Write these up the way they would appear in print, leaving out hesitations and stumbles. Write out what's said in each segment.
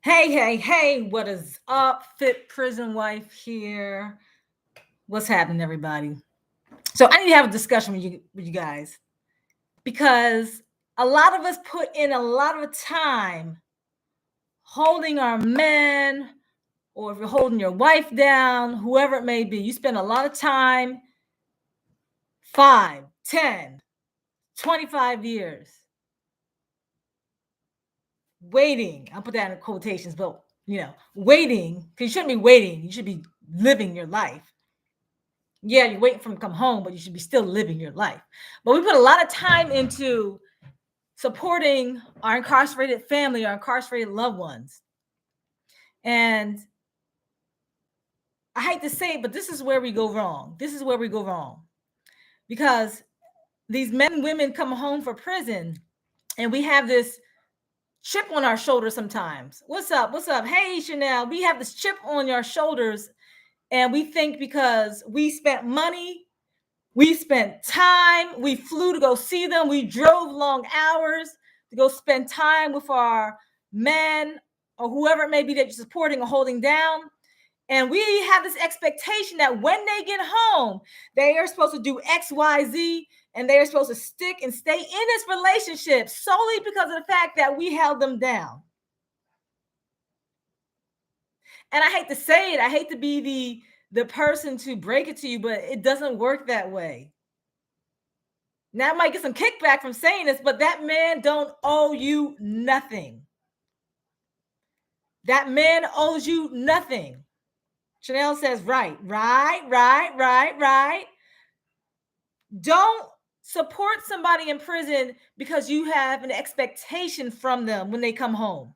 Hey, what is up? Fit Prison Wife here. What's happening, everybody? So, I need to have a discussion with you guys because a lot of us put in a lot of time holding our men, or if you're holding your wife down, whoever it may be, you spend a lot of time 5, 10, 25 years waiting. I'll put that in quotations, but waiting, because you shouldn't be waiting, you should be living your life. Yeah, you're waiting for them to come home, but you should be still living your life. But we put a lot of time into supporting our incarcerated family, our incarcerated loved ones. And I hate to say it, but this is where we go wrong. This is where we go wrong. Because these men and women come home for prison, and we have this chip on our shoulders sometimes. What's up? What's up? Hey, Chanel, we have this chip on our shoulders, and we think because we spent money, we spent time, we flew to go see them, we drove long hours to go spend time with our men or whoever it may be that you're supporting or holding down. And we have this expectation that when they get home, they are supposed to do X, Y, Z, and they are supposed to stick and stay in this relationship solely because of the fact that we held them down. And I hate to say it, I hate to be the person to break it to you, but it doesn't work that way. Now I might get some kickback from saying this, but that man don't owe you nothing. That man owes you nothing. Chanel says, right. Don't support somebody in prison because you have an expectation from them when they come home.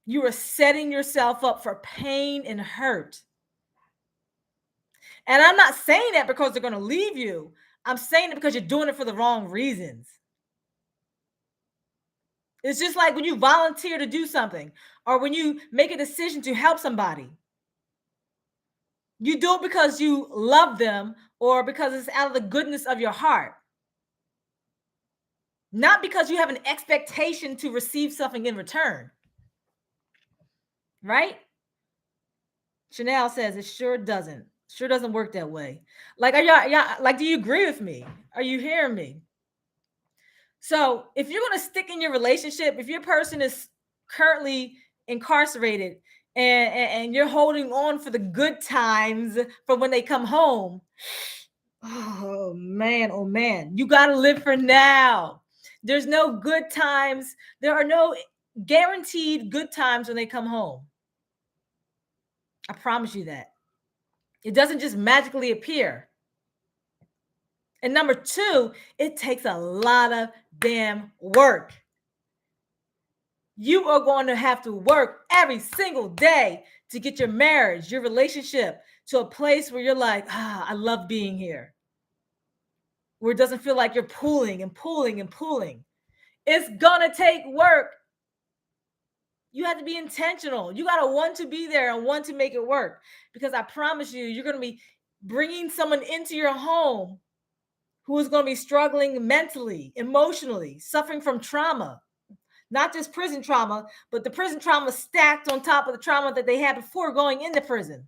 You are setting yourself up for pain and hurt. And I'm not saying that because they're going to leave you. I'm saying it because you're doing it for the wrong reasons. It's just like when you volunteer to do something or when you make a decision to help somebody. You do it because you love them or because it's out of the goodness of your heart. Not because you have an expectation to receive something in return. Right? Chanel says it sure doesn't. Sure doesn't work that way. Like, are y'all like, do you agree with me? Are you hearing me? So if you're going to stick in your relationship, if your person is currently incarcerated and you're holding on for the good times for when they come home, oh man, you got to live for now. There's no good times. There are no guaranteed good times when they come home. I promise you that. It doesn't just magically appear. And number two, it takes a lot of damn work. You are going to have to work every single day to get your marriage, your relationship to a place where you're like, I love being here. Where it doesn't feel like you're pulling and pulling and pulling. It's going to take work. You have to be intentional. You got to want to be there and want to make it work. Because I promise you, you're going to be bringing someone into your home who is going to be struggling mentally, emotionally, suffering from trauma. Not just prison trauma, but the prison trauma stacked on top of the trauma that they had before going into prison.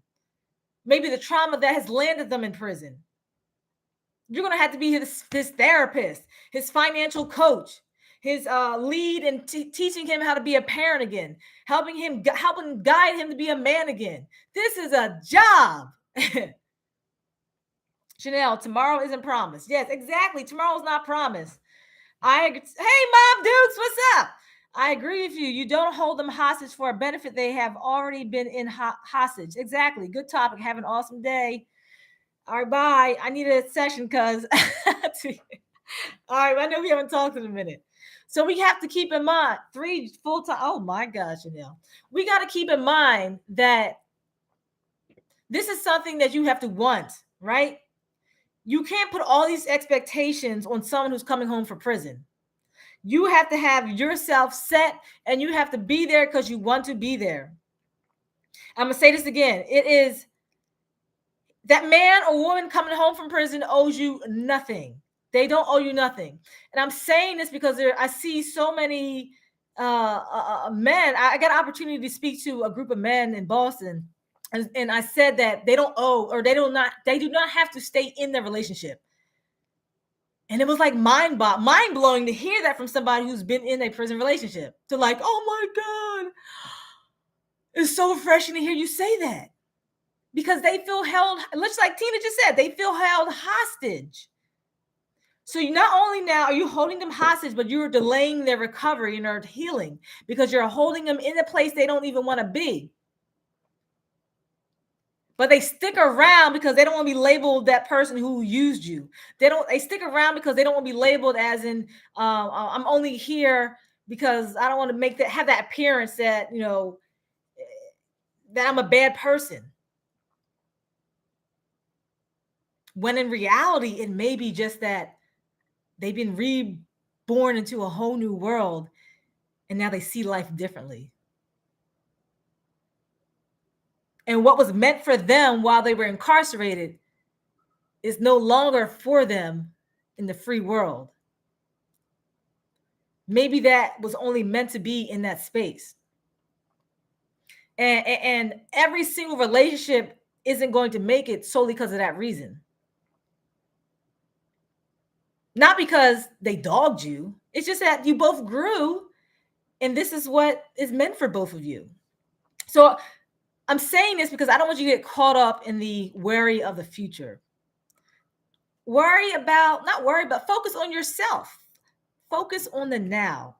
Maybe the trauma that has landed them in prison. You're going to have to be his therapist, his financial coach, his lead in teaching him how to be a parent again, helping guide him to be a man again. This is a job. Chanel, tomorrow isn't promised. Yes, exactly. Tomorrow's not promised. Hey, Mom Dukes, what's up? I agree with you. You don't hold them hostage for a benefit they have already been in hostage. Exactly. Good topic. Have an awesome day. All right, bye. I need a session because. All right, I know we haven't talked in a minute. So we have to keep in mind 3 full-time. Oh my gosh, Chanel. We got to keep in mind that this is something that you have to want, right? You can't put all these expectations on someone who's coming home from prison. You have to have yourself set and you have to be there because you want to be there. I'm going to say this again. It is that man or woman coming home from prison owes you nothing. They don't owe you nothing. And I'm saying this because I see so many men. I got an opportunity to speak to a group of men in Boston, and I said that they don't owe, or they do not have to stay in their relationship. And it was like mind blowing to hear that from somebody who's been in a prison relationship. To like, oh my God, it's so refreshing to hear you say that, because they feel held, much like Tina just said, they feel held hostage. So you not only now are you holding them hostage, but you're delaying their recovery and their healing, because you're holding them in a place they don't even want to be. But they stick around because they don't want to be labeled that person who used you. They stick around because they don't want to be labeled as in I'm only here because I don't want to have that appearance that, that I'm a bad person. When in reality, it may be just that they've been reborn into a whole new world, and now they see life differently. And what was meant for them while they were incarcerated is no longer for them in the free world. Maybe that was only meant to be in that space. And every single relationship isn't going to make it solely because of that reason. Not because they dogged you. It's just that you both grew, and this is what is meant for both of you. So I'm saying this because I don't want you to get caught up in the worry of the future. Not worry, but focus on yourself. Focus on the now.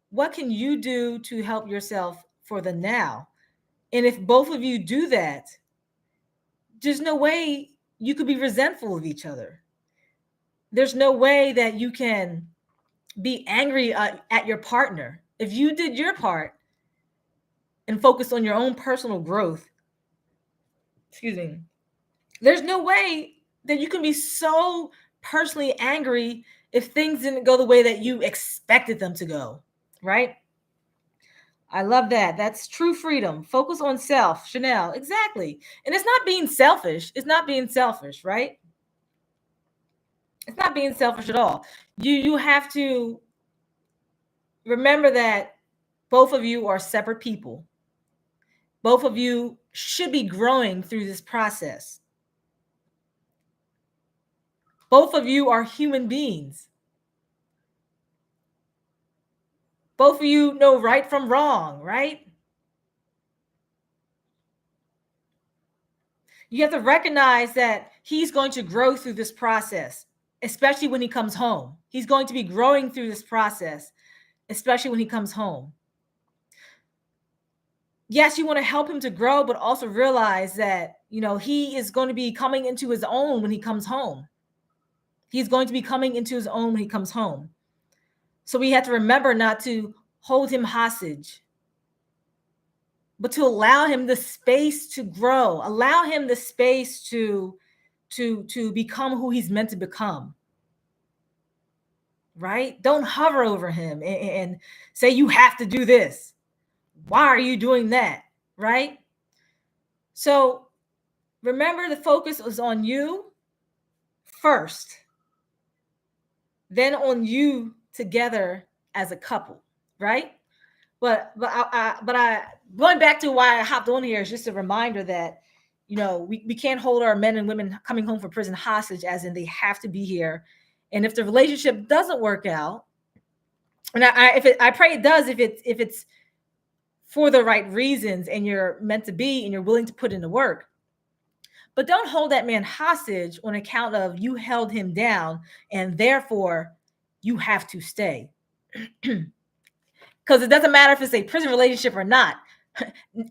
What can you do to help yourself for the now? And if both of you do that, there's no way you could be resentful of each other. There's no way that you can be angry at your partner. If you did your part and focused on your own personal growth, there's no way that you can be so personally angry if things didn't go the way that you expected them to go, right? I love that. That's true freedom. Focus on self, Chanel. Exactly. And it's not being selfish. It's not being selfish, right? It's not being selfish at all. You have to remember that both of you are separate people. Both of you should be growing through this process. Both of you are human beings. Both of you know right from wrong, right? You have to recognize that he's going to grow through this process, especially when he comes home. He's going to be growing through this process, especially when he comes home. Yes, you want to help him to grow, but also realize that, he is going to be coming into his own when he comes home. He's going to be coming into his own when he comes home. So we have to remember not to hold him hostage, but to allow him the space to grow, allow him the space to become who he's meant to become. Right? Don't hover over him and say, you have to do this. Why are you doing that? Right? So remember, the focus was on you first, then on you together as a couple, right? But I going back to why I hopped on here is just a reminder that, we can't hold our men and women coming home from prison hostage, as in they have to be here. And if the relationship doesn't work out, and I pray it does, if it's for the right reasons and you're meant to be and you're willing to put in the work. But don't hold that man hostage on account of you held him down and therefore you have to stay. Because it doesn't matter if it's a prison relationship or not.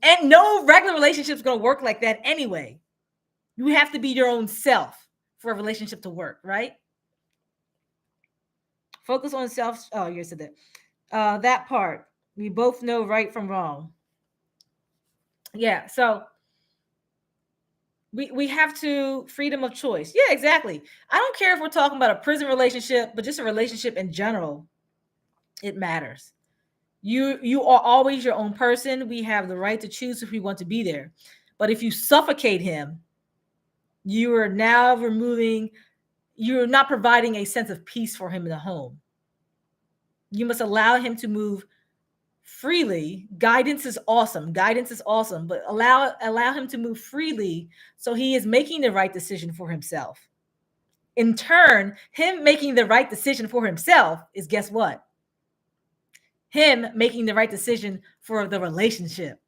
And no regular relationship is going to work like that anyway. You have to be your own self for a relationship to work, right? Focus on self. Oh, you said that. That part. We both know right from wrong. Yeah, so we have to freedom of choice. Yeah, exactly. I don't care if we're talking about a prison relationship, but just a relationship in general. It matters. You are always your own person. We have the right to choose if we want to be there. But if you suffocate him, you are now you're not providing a sense of peace for him in the home. You must allow him to move freely. Guidance is awesome. Guidance is awesome, but allow him to move freely so he is making the right decision for himself. In turn, him making the right decision for himself is, guess what? Him making the right decision for the relationship.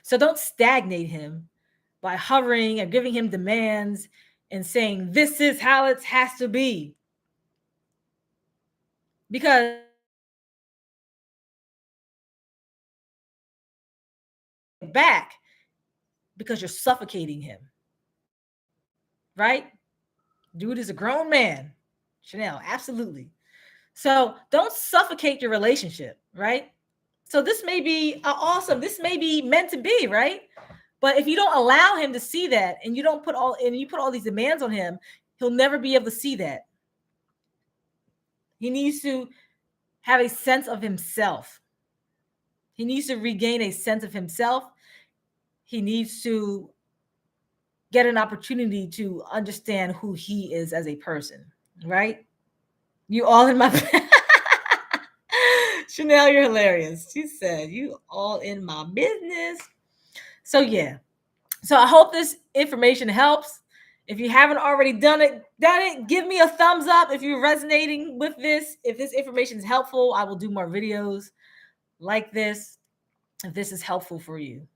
So don't stagnate him by hovering and giving him demands and saying, this is how it has to be. Because back, because you're suffocating him, right? Dude is a grown man. Chanel, absolutely. So don't suffocate your relationship, right? So this may be awesome. This may be meant to be, right? But if you don't allow him to see that, and you don't put all these demands on him, he'll never be able to see that. He needs to have a sense of himself. He needs to regain a sense of himself. He needs to get an opportunity to understand who he is as a person, right? You all in my Chanel, you're hilarious. She said, you all in my business. So yeah. So I hope this information helps. If you haven't already done it, give me a thumbs up if you're resonating with this. If this information is helpful, I will do more videos like this if this is helpful for you.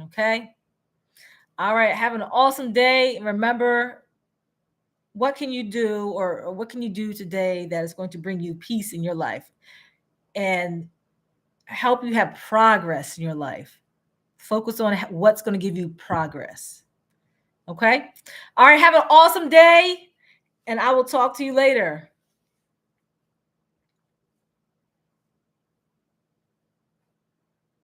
Okay? All right, have an awesome day. Remember, what can you do or what can you do today that is going to bring you peace in your life and help you have progress in your life? Focus on what's going to give you progress. Okay? All right, have an awesome day, and I will talk to you later.